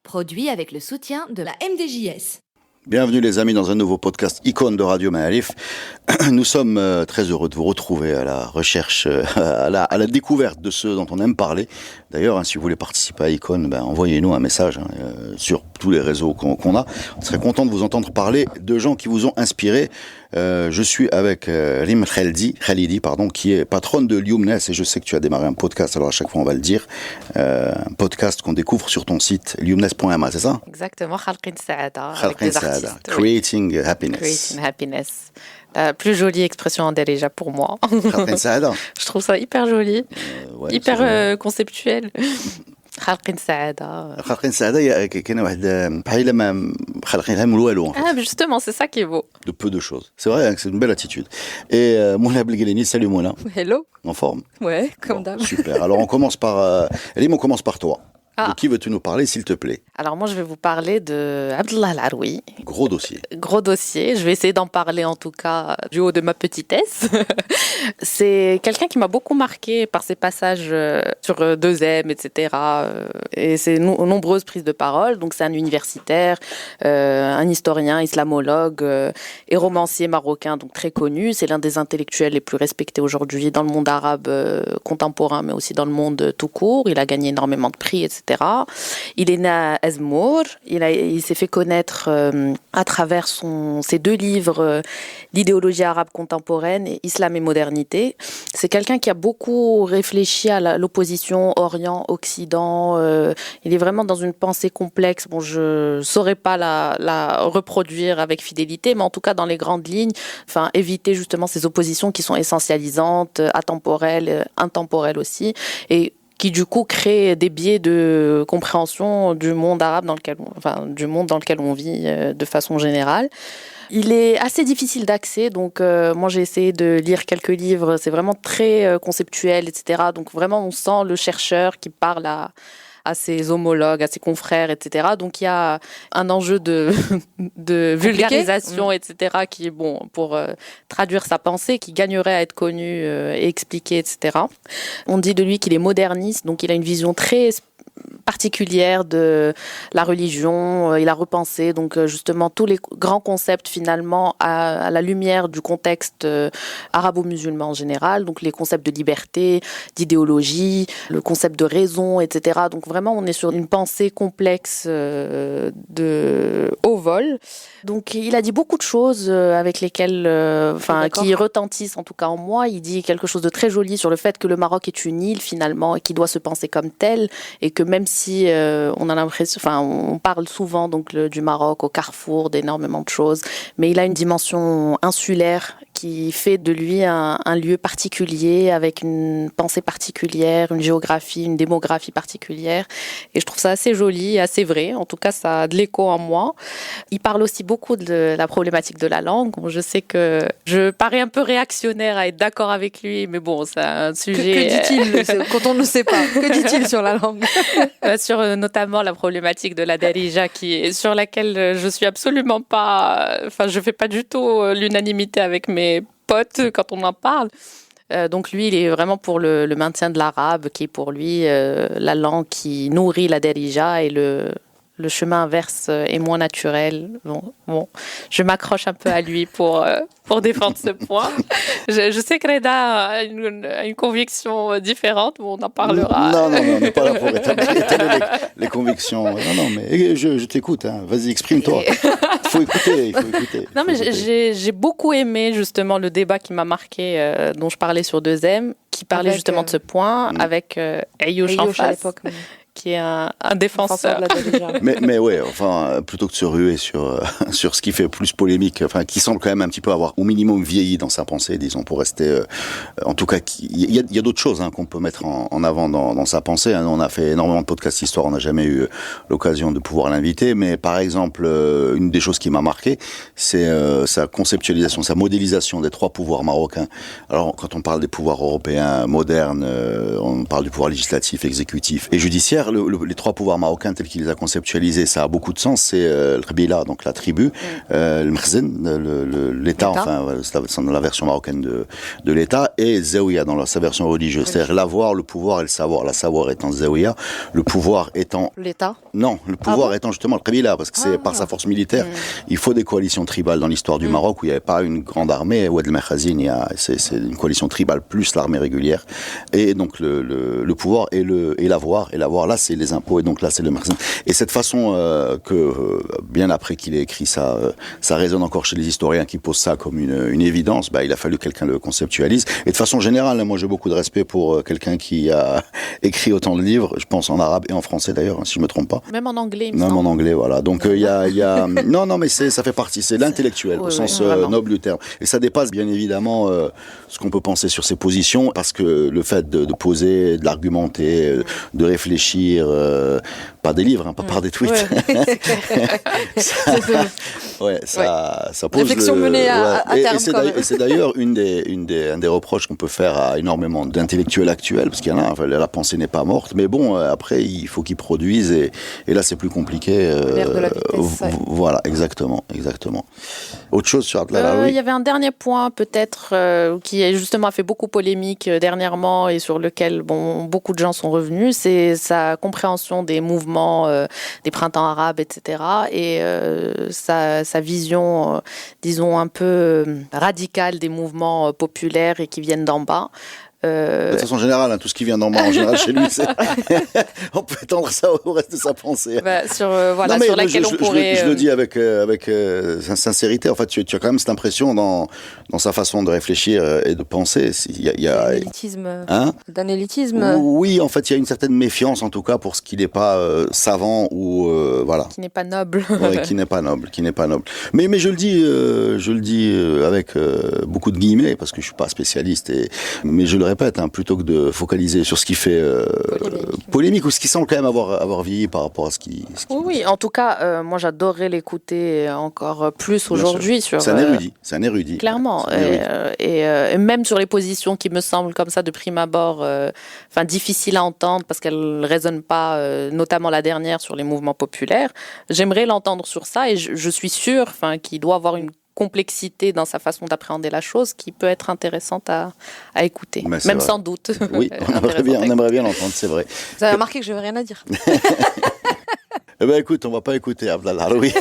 Produit avec le soutien de la MDJS. Bienvenue les amis dans un nouveau podcast Icône de Radio Maalif. Nous sommes très heureux de vous retrouver à la recherche, à la découverte de ceux dont on aime parler. D'ailleurs, si vous voulez participer à Icône, envoyez-nous un message sur tous les réseaux qu'on a. On serait content de vous entendre parler de gens qui vous ont inspiré. Je suis avec Rim Khalidi, qui est patronne de Lyoumnes, et je sais que tu as démarré un podcast, alors à chaque fois on va le dire, un podcast qu'on découvre sur ton site lyoumnes.ma, c'est ça? Exactement, Khalqin Saada, avec des artistes. Creating happiness. Creating happiness. La plus jolie expression en Darija pour moi. Khalqin Saada. Je trouve ça hyper joli, ouais, hyper conceptuel. خالقين سعادة. خالقين سعادة كاين واحد بحال ما خالقينها من والو. Ah, justement, c'est ça qui est beau. De peu de choses. C'est vrai, c'est une belle attitude. Et Mouna Belgueleni, salut Mouna. Hello. En forme. Ouais, comme d'hab. Super. Alors on commence par Elim, on commence par toi. Ah. De qui veux-tu nous parler, s'il te plaît? Alors moi, je vais vous parler de Abdallah Al-Aroui. Gros dossier. Gros dossier. Je vais essayer d'en parler en tout cas du haut de ma petitesse. C'est quelqu'un qui m'a beaucoup marqué par ses passages sur 2M, etc. Et ses nombreuses prises de parole. Donc c'est un universitaire, un historien, islamologue et romancier marocain, donc très connu. C'est l'un des intellectuels les plus respectés aujourd'hui dans le monde arabe contemporain, mais aussi dans le monde tout court. Il a gagné énormément de prix, etc. Il est né à Ezmour. Il s'est fait connaître à travers ses 2 livres, L'idéologie arabe contemporaine et Islam et modernité. C'est quelqu'un qui a beaucoup réfléchi à l'opposition Orient-Occident. Il est vraiment dans une pensée complexe. Bon, je ne saurais pas la reproduire avec fidélité, mais en tout cas dans les grandes lignes, éviter justement ces oppositions qui sont essentialisantes, atemporelles, intemporelles aussi. Et qui du coup crée des biais de compréhension du monde arabe du monde dans lequel on vit de façon générale. Il est assez difficile d'accès, donc moi j'ai essayé de lire quelques livres, c'est vraiment très conceptuel, etc. Donc vraiment on sent le chercheur qui parle à ses homologues, à ses confrères, etc. Donc il y a un enjeu de vulgarisation, etc. qui est bon pour traduire sa pensée, qui gagnerait à être connu et expliqué, etc. On dit de lui qu'il est moderniste, donc il a une vision très particulière de la religion. Il a repensé donc justement tous les grands concepts finalement à la lumière du contexte arabo-musulman en général, donc les concepts de liberté, d'idéologie, le concept de raison, etc. Donc vraiment on est sur une pensée complexe de haut vol. Donc il a dit beaucoup de choses avec lesquelles, qui retentissent en tout cas en moi. Il dit quelque chose de très joli sur le fait que le Maroc est une île finalement et qui doit se penser comme tel, et que même si on a l'impression, on parle souvent donc du Maroc au carrefour d'énormément de choses, mais il a une dimension insulaire qui fait de lui un lieu particulier avec une pensée particulière, une géographie, une démographie particulière. Et je trouve ça assez joli, assez vrai. En tout cas, ça a de l'écho en moi. Il parle aussi beaucoup de la problématique de la langue. Bon, je sais que je parais un peu réactionnaire à être d'accord avec lui, mais bon, c'est un sujet... Que dit-il quand on ne sait pas? Que dit-il sur la langue? Sur notamment la problématique de la Darija, sur laquelle je suis absolument pas... je fais pas du tout l'unanimité avec mes potes quand on en parle. Donc lui, il est vraiment pour le maintien de l'arabe, qui est pour lui la langue qui nourrit la Darija, et le chemin inverse est moins naturel. Bon, je m'accroche un peu à lui pour défendre ce point. Je sais que Reda a une conviction différente, mais on en parlera. Non, on n'est pas là pour étaler les convictions. Non, mais je t'écoute. Hein. Vas-y, exprime-toi. Il faut écouter. Non, mais j'ai beaucoup aimé justement le débat qui m'a marqué, dont je parlais sur 2M, qui parlait justement de ce point, avec Ayouch en face. À l'époque, qui est un De défenseur. la Darija. Mais ouais, enfin, plutôt que de se ruer sur ce qui fait plus polémique, enfin, qui semble quand même un petit peu avoir au minimum vieilli dans sa pensée, disons, pour rester, en tout cas, il y a d'autres choses qu'on peut mettre en avant dans sa pensée. Hein. On a fait énormément de podcasts histoire, on n'a jamais eu l'occasion de pouvoir l'inviter, mais par exemple, une des choses qui m'a marqué, c'est sa conceptualisation, sa modélisation des 3 pouvoirs marocains. Alors, quand on parle des pouvoirs européens modernes, on parle du pouvoir législatif, exécutif et judiciaire. Les 3 pouvoirs marocains tels qu'il les a conceptualisés, ça a beaucoup de sens. C'est le Qabila, donc la tribu, le Mkhzen, l'État, enfin, c'est dans la version marocaine de l'État, et Zawiya dans sa version religieuse. C'est-à-dire l'avoir, le pouvoir et le savoir. La savoir étant Zawiya, le pouvoir étant... L'État. Non, le pouvoir étant justement le Qabila, parce que c'est par sa force militaire. Il faut des coalitions tribales dans l'histoire du Maroc où il n'y avait pas une grande armée. Oued el-Makhazine, c'est une coalition tribale plus l'armée régulière. Et donc le pouvoir et l'avoir. Et l'avoir, là, c'est les impôts. Et donc là, c'est le Makhazine. Et cette façon bien après qu'il ait écrit ça, ça résonne encore chez les historiens qui posent ça comme une évidence. Il a fallu que quelqu'un le conceptualise. Et de façon générale, moi, j'ai beaucoup de respect pour quelqu'un qui a écrit autant de livres, je pense en arabe et en français d'ailleurs, si je me trompe pas. Même en anglais, il me Même semble. en anglais, voilà. Donc il y a non, mais ça fait partie. C'est l'intellectuel au sens noble du terme. Et ça dépasse bien évidemment ce qu'on peut penser sur ses positions, parce que le fait de poser, de l'argumenter, de réfléchir, pas des livres, pas par des tweets. Ça pose réflexion menée à terme. Et c'est d'ailleurs un des reproches qu'on peut faire à énormément d'intellectuels actuels, parce qu'il y en a. Enfin, la pensée n'est pas morte, mais bon, après il faut qu'ils produisent, et là c'est plus compliqué. L'ère de la vitesse, Voilà, exactement. Autre chose sur Abdel Alaoui? Il y avait un dernier point peut-être qui justement a fait beaucoup polémique dernièrement et sur lequel beaucoup de gens sont revenus, c'est sa compréhension des mouvements, des printemps arabes, etc. Et sa vision, disons, un peu radicale des mouvements populaires et qui viennent d'en bas. De façon générale, tout ce qui vient d'en bas, en général, chez lui, on peut étendre ça au reste de sa pensée. Sur laquelle on pourrait... Je le dis avec sincérité. En fait, tu as quand même cette impression dans sa façon de réfléchir et de penser. Il y a d'un élitisme. Oui, en fait, il y a une certaine méfiance, en tout cas, pour ce qui n'est pas savant ou voilà. Qui n'est pas noble. Ouais, qui n'est pas noble. Mais je le dis avec beaucoup de guillemets, parce que je suis pas spécialiste, mais je le répète, plutôt que de focaliser sur ce qui fait polémique ou ce qui semble quand même avoir vieilli par rapport à ce qui... Oui, en tout cas, moi j'adorerais l'écouter encore plus aujourd'hui. C'est un érudit. Clairement. Et même sur les positions qui me semblent comme ça de prime abord difficiles à entendre parce qu'elles ne résonnent pas, notamment la dernière sur les mouvements populaires. J'aimerais l'entendre sur ça et je suis sûre qu'il doit avoir une complexité dans sa façon d'appréhender la chose qui peut être intéressante à écouter, même sans doute. Oui, on aimerait bien l'entendre, c'est vrai. Vous avez remarqué que je n'avais rien à dire. Eh ben écoute, on va pas écouter Abdel Alaoui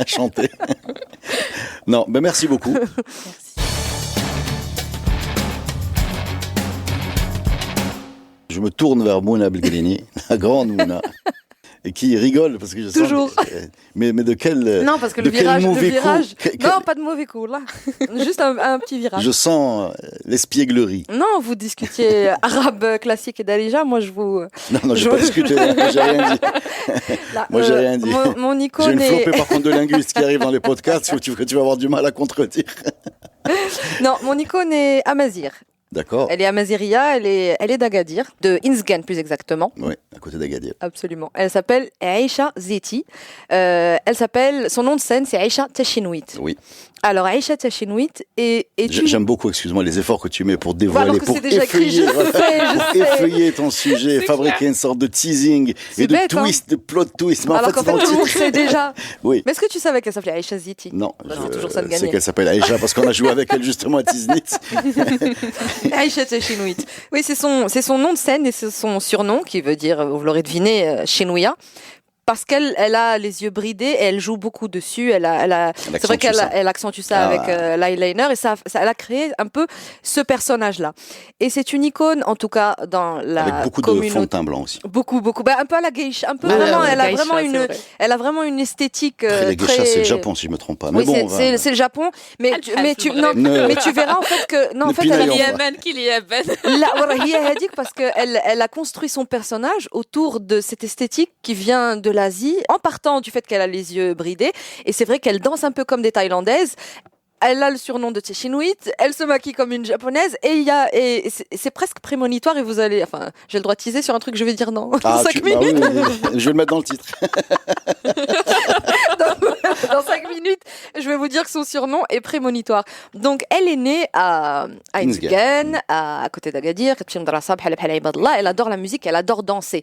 chanter. Non, merci beaucoup. Merci. Je me tourne vers Mouna Belgrini, la grande Mouna. Et qui rigole parce que je sens. Toujours. Mais de quel. Non, parce que le virage. Non, pas de mauvais coup, là. Juste un petit virage. Je sens l'espièglerie. Non, vous discutiez arabe classique et Darija. Moi, je vous. Non, j'ai pas discuté. J'ai rien dit. Là, moi, j'ai rien dit. Mon icône. J'ai une flopée, par contre, de linguistes qui arrivent dans les podcasts où tu vas avoir du mal à contredire. Non, mon icône est Amazir. D'accord. Elle est Amaziria, elle est d'Agadir, de Inzgan plus exactement. Oui, à côté d'Agadir. Absolument. Elle s'appelle Aïcha Zeti. Son nom de scène, c'est Aïcha Tachinouit. Oui. Alors, Aïcha Tachinouit J'aime beaucoup, excuse-moi, les efforts que tu mets pour dévoiler, pour effeuiller ton sujet, fabriquer une sorte de teasing et de twist, de plot twist. Mais alors qu'en fait, tout le monde sait déjà. Oui. Mais est-ce que tu savais qu'elle s'appelait Aïcha Zeti? Non, c'est toujours ça de gagner. C'est qu'elle s'appelle Aïcha parce qu'on a joué avec elle justement à Tiznit. Aïcha Tachinouit. Oui, c'est son nom de scène et c'est son surnom qui veut dire, vous l'aurez deviné, Chinouia. parce qu'elle a les yeux bridés et elle joue beaucoup dessus. C'est vrai qu'elle accentue ça avec l'eyeliner et elle a créé un peu ce personnage-là. Et c'est une icône, en tout cas, dans la avec beaucoup communauté. de fond de teint blanc aussi. Beaucoup. Un peu à la geisha. Un peu vraiment, elle a vraiment une esthétique. Après, les geishas, c'est le Japon, si je me trompe pas. Mais oui, c'est le Japon. Mais tu verras en fait que non, en fait, elle a parce qu'elle a construit son personnage autour de cette esthétique qui vient de l'Asie, en partant du fait qu'elle a les yeux bridés. Et c'est vrai qu'elle danse un peu comme des Thaïlandaises. Elle a le surnom de Teshinuit, elle se maquille comme une japonaise et c'est presque prémonitoire et vous allez, enfin, j'ai le droit de teaser sur un truc que je vais dire dans 5 minutes. Oui, je vais le mettre dans le titre. Dans 5 minutes, je vais vous dire que son surnom est prémonitoire. Donc, elle est née à Inzgan, à côté d'Agadir. Elle adore la musique, elle adore danser.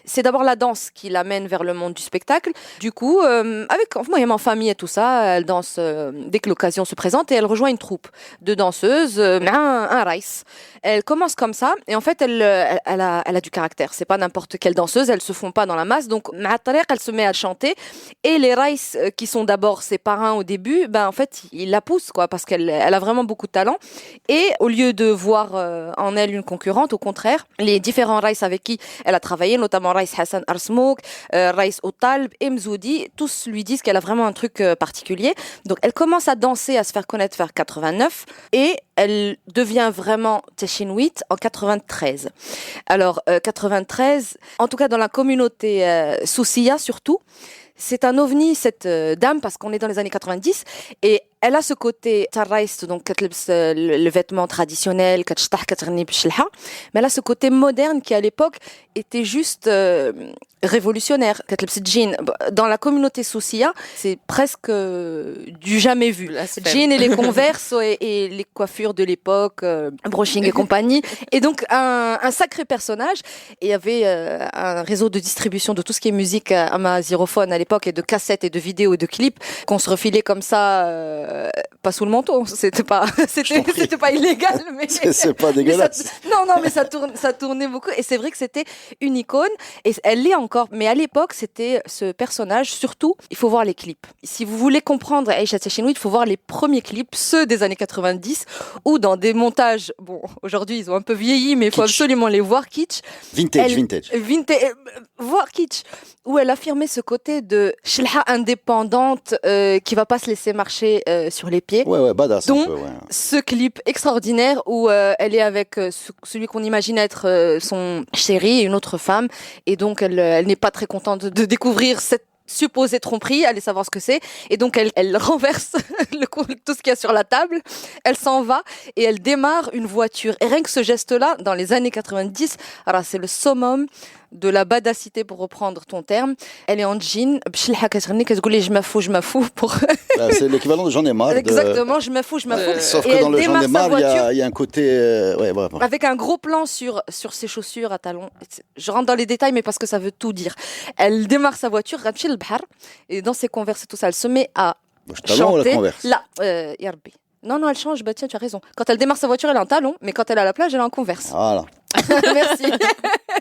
C'est d'abord la danse qui l'amène vers le monde du spectacle. Du coup, même en famille et tout ça, elle danse dès que l'occasion se présente et elle rejoint une troupe de danseuses, un rice. Elle commence comme ça et en fait, elle a du caractère. C'est pas n'importe quelle danseuse, elles se font pas dans la masse. Donc, elle se met à chanter et les rice qui sont d'abord ses parrains au début, en fait, ils la poussent, quoi, parce qu'elle a vraiment beaucoup de talent. Et au lieu de voir en elle une concurrente, au contraire, les différents rice avec qui elle a travaillé, notamment Rice Hassan Arsmouk, Rice Otalb et Mzoudi, tous lui disent qu'elle a vraiment un truc particulier. Donc, elle commence à danser, à se faire connaître vers 89 et elle devient vraiment Teshinuit en 93. Alors, 93, en tout cas dans la communauté Soussiya surtout, c'est un ovni, cette dame, parce qu'on est dans les années 90 et elle a ce côté tarraïs, donc le vêtement traditionnel, mais elle a ce côté moderne qui à l'époque était juste révolutionnaire. Dans la communauté Soussiya, c'est presque du jamais vu. Jean et les Converse et les coiffures de l'époque, brushing et compagnie. Et donc un sacré personnage. Et il y avait un réseau de distribution de tout ce qui est musique à ma zyrophone à l'époque, et de cassettes et de vidéos et de clips qu'on se refilait comme ça. Pas sous le manteau, c'était pas illégal, mais c'est pas dégueulasse. Mais ça tournait beaucoup et c'est vrai que c'était une icône et elle l'est encore. Mais à l'époque, c'était ce personnage. Surtout, il faut voir les clips. Si vous voulez comprendre Aïcha Teshinuit, il faut voir les premiers clips, ceux des années 90, ou dans des montages. Bon, aujourd'hui ils ont un peu vieilli, mais il faut absolument les voir kitsch. Vintage. Voir kitsch, où elle affirmait ce côté de shlha indépendante qui va pas se laisser marcher sur les pieds. Ouais, badass. Donc, un peu, ouais. ce clip extraordinaire où elle est avec celui qu'on imagine être son chéri et une autre femme. Et donc, elle n'est pas très contente de découvrir cette supposée tromperie, allez savoir ce que c'est. Et donc, elle renverse tout ce qu'il y a sur la table. Elle s'en va et elle démarre une voiture. Et rien que ce geste-là, dans les années 90, alors c'est le summum de la badassité, pour reprendre ton terme. Elle est en jean, je m'afou pour... C'est l'équivalent de j'en ai marre. Exactement, je m'afou. Sauf que dans le j'en ai marre, il y a un côté... Avec un gros plan sur ses chaussures à talons. Je rentre dans les détails, mais parce que ça veut tout dire. Elle démarre sa voiture, et dans ses Converse et tout ça, elle se met à talon ou la chanter. Converse Là, Yarbi. Non, elle change. Tiens, tu as raison. Quand elle démarre sa voiture, elle est en talon, mais quand elle est à la plage, elle est en Converse. Voilà. Merci.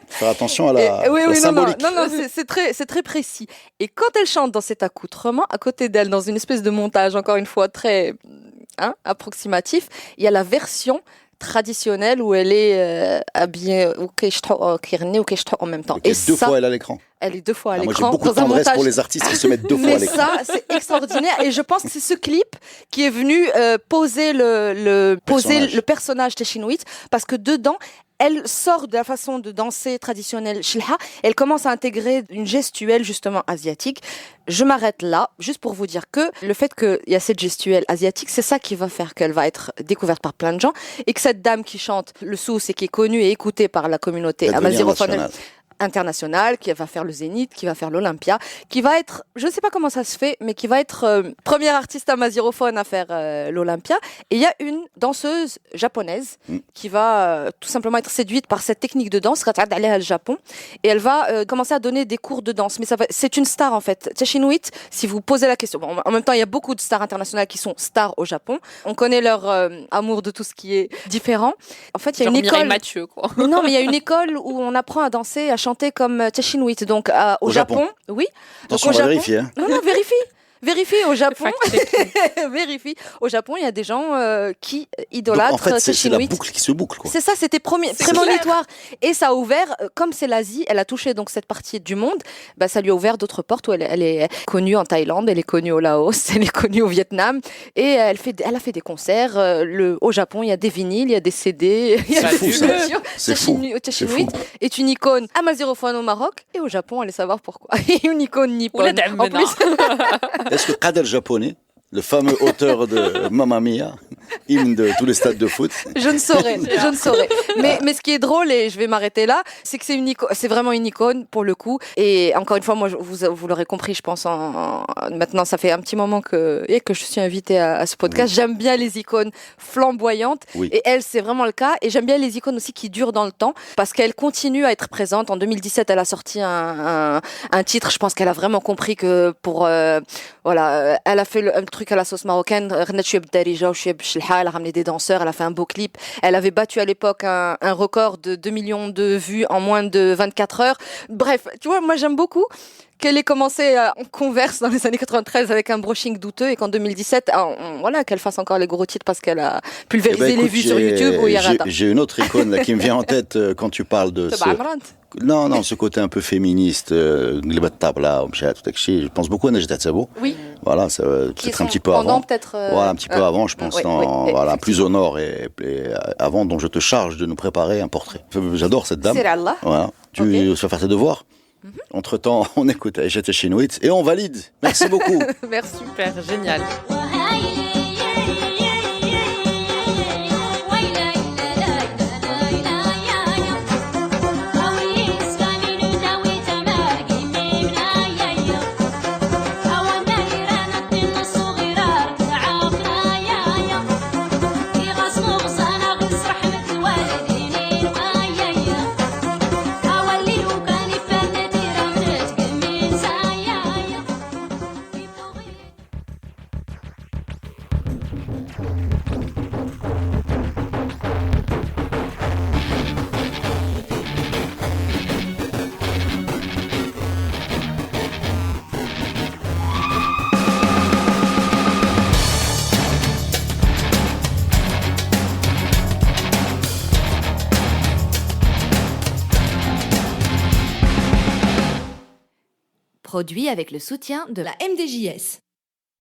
Faire attention à la symbolique. Non, c'est très précis. Et quand elle chante dans cet accoutrement, à côté d'elle, dans une espèce de montage, encore une fois, très approximatif, il y a la version traditionnelle où elle est habillée au en même temps. Et deux fois elle à l'écran. Elle est 2 fois à l'écran. Moi j'ai beaucoup de tendresse pour les artistes qui se mettent 2 fois à l'écran. Mais ça, c'est extraordinaire. Et je pense que c'est ce clip qui est venu poser le personnage Teshinuit, parce que dedans, elle sort de la façon de danser traditionnelle shilha, elle commence à intégrer une gestuelle justement asiatique. Je m'arrête là, juste pour vous dire que le fait qu'il y a cette gestuelle asiatique, c'est ça qui va faire qu'elle va être découverte par plein de gens, et que cette dame qui chante le sous et qui est connue et écoutée par la communauté amazirophone international, qui va faire le Zénith, qui va faire l'Olympia, qui va être, je ne sais pas comment ça se fait, mais qui va être première artiste amazirophone à faire l'Olympia. Et il y a une danseuse japonaise qui va tout simplement être séduite par cette technique de danse, d'aller au Japon, et elle va commencer à donner des cours de danse. Mais c'est une star en fait. Teshinuit, si vous posez la question, bon, en même temps il y a beaucoup de stars internationales qui sont stars au Japon. On connaît leur amour de tout ce qui est différent. En fait, il y a une école. Mathieu, quoi. Non, mais il y a une école où on apprend à danser, à chanter présenté comme Teshinuit. Donc au Japon, oui. Attention, Donc, on va vérifier. Hein. Non, vérifie. Vérifie au Japon. Fact-checking. Vérifie. Au Japon, il y a des gens qui Donc, idolâtrent en fait, c'est la Teshinuit. boucle qui se boucle. Quoi. C'est ça, c'était prémonitoire. Et ça a ouvert, comme c'est l'Asie, elle a touché donc cette partie du monde, bah, ça lui a ouvert d'autres portes où elle est connue en Thaïlande, elle est connue au Laos, elle est connue au Vietnam. Et elle a fait des concerts. Au Japon, il y a des vinyles, il y a des CD. Il y a C'est des fou, ça. émissions. C'est fou. Teshinuit est une icône amazighophone au Maroc et au Japon, allez savoir pourquoi. une icône nippone. En plus, Est-ce que Kader japonais, le fameux auteur de Mamma Mia, hymne de tous les stades de foot, je ne saurais. Mais ce qui est drôle, et je vais m'arrêter là, c'est que c'est vraiment une icône pour le coup. Et encore une fois, moi, vous l'aurez compris, je pense, maintenant, ça fait un petit moment que je suis invitée à ce podcast. Oui. J'aime bien les icônes flamboyantes. Oui. Et elle, c'est vraiment le cas. Et j'aime bien les icônes aussi qui durent dans le temps parce qu'elle continue à être présente. En 2017, elle a sorti un titre. Je pense qu'elle a vraiment compris que voilà, elle a fait un truc à la sauce marocaine. Elle a ramené des danseurs, elle a fait un beau clip. Elle avait battu à l'époque un record de 2 millions de vues en moins de 24 heures. Bref, tu vois, moi j'aime beaucoup qu'elle ait commencé en Converse dans les années 93 avec un brushing douteux et qu'en 2017, voilà, qu'elle fasse encore les gros titres parce qu'elle a pulvérisé les vues sur YouTube ou Yarata. J'ai une autre icône là, qui me vient en tête quand tu parles de ce côté un peu féministe, je pense beaucoup à Najda Tsabo. Oui. Voilà, ça peut-être un petit peu avant. Voilà, un petit peu avant, je pense, voilà, plus au nord et avant, dont je te charge de nous préparer un portrait. J'adore cette dame. C'est Allah. Voilà. Tu vas faire tes devoirs. Entre-temps, on écoute Aïcha Teshinuit et on valide. Merci beaucoup. Merci. Super, génial. Produit avec le soutien de la MDJS.